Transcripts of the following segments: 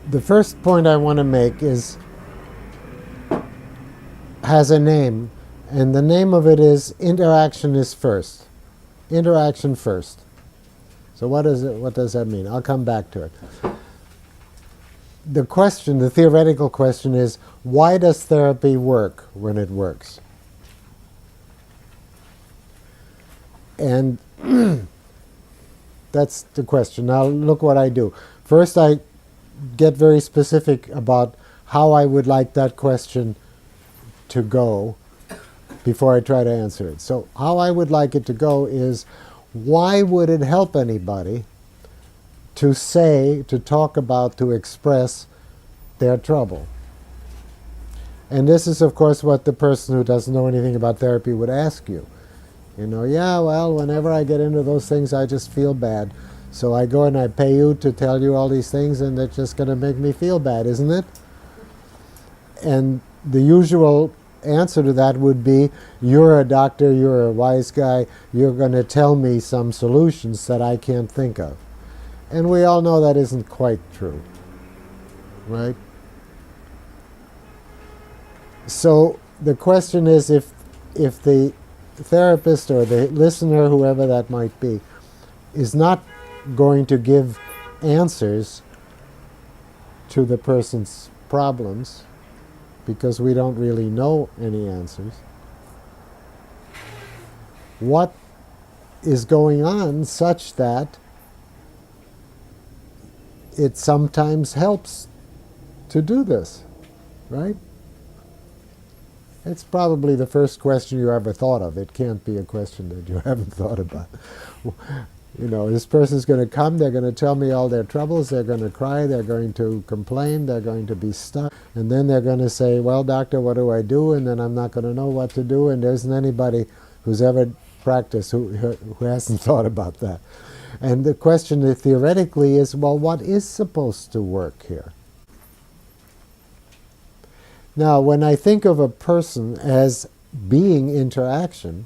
the first point I want to make has a name, and the name of it is interaction is first. Interaction first. So what does that mean? I'll come back to it. The question, the theoretical question is, why does therapy work when it works? And that's the question. Now look what I do. First I get very specific about how I would like that question to go before I try to answer it. So how I would like it to go is, why would it help anybody to say, to talk about, to express their trouble? And this is, of course, what the person who doesn't know anything about therapy would ask you. You know, yeah, well, whenever I get into those things, I just feel bad. So I go and I pay you to tell you all these things, and that's just going to make me feel bad, isn't it? And the usual answer to that would be, you're a doctor, you're a wise guy, you're going to tell me some solutions that I can't think of. And we all know that isn't quite true, right? So the question is, if the therapist or the listener, whoever that might be, is not going to give answers to the person's problems, because we don't really know any answers, what is going on such that it sometimes helps to do this, right? It's probably the first question you ever thought of. It can't be a question that you haven't thought about. You know, this person's going to come, they're going to tell me all their troubles, they're going to cry, they're going to complain, they're going to be stuck, and then they're going to say, well, doctor, what do I do? And then I'm not going to know what to do, and there isn't anybody who's ever practiced who hasn't thought about that. And the question theoretically is, well, what is supposed to work here? Now, when I think of a person as being interaction,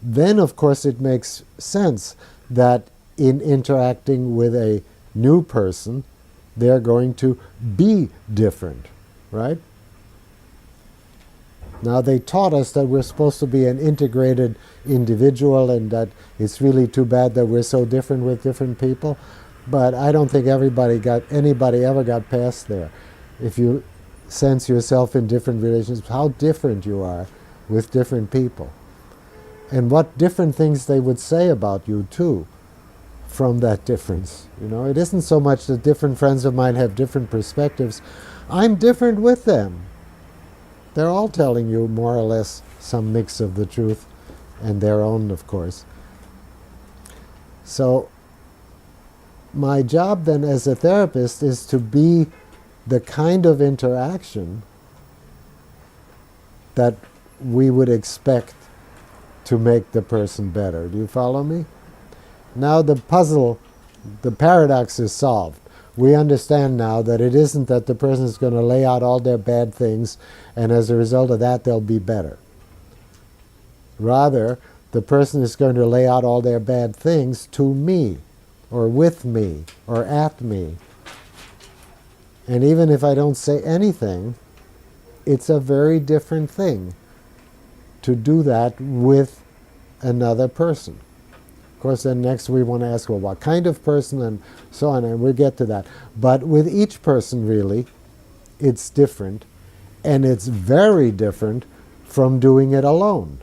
then of course it makes sense that in interacting with a new person, they're going to be different, right? Now, they taught us that we're supposed to be an integrated individual, and that it's really too bad that we're so different with different people, but I don't think anybody ever got past there. If you sense yourself in different relationships, how different you are with different people, and what different things they would say about you too from that difference. You know, it isn't so much that different friends of mine have different perspectives. I'm different with them. They're all telling you more or less some mix of the truth, and their own, of course. So my job then as a therapist is to be the kind of interaction that we would expect to make the person better. Do you follow me? Now the puzzle, the paradox is solved. We understand now that it isn't that the person is going to lay out all their bad things, and as a result of that they'll be better. Rather, the person is going to lay out all their bad things to me, or with me, or at me. And even if I don't say anything, it's a very different thing to do that with another person. Of course, then next we want to ask, well, what kind of person, and so on, and we'll get to that. But with each person, really, it's different, and it's very different from doing it alone.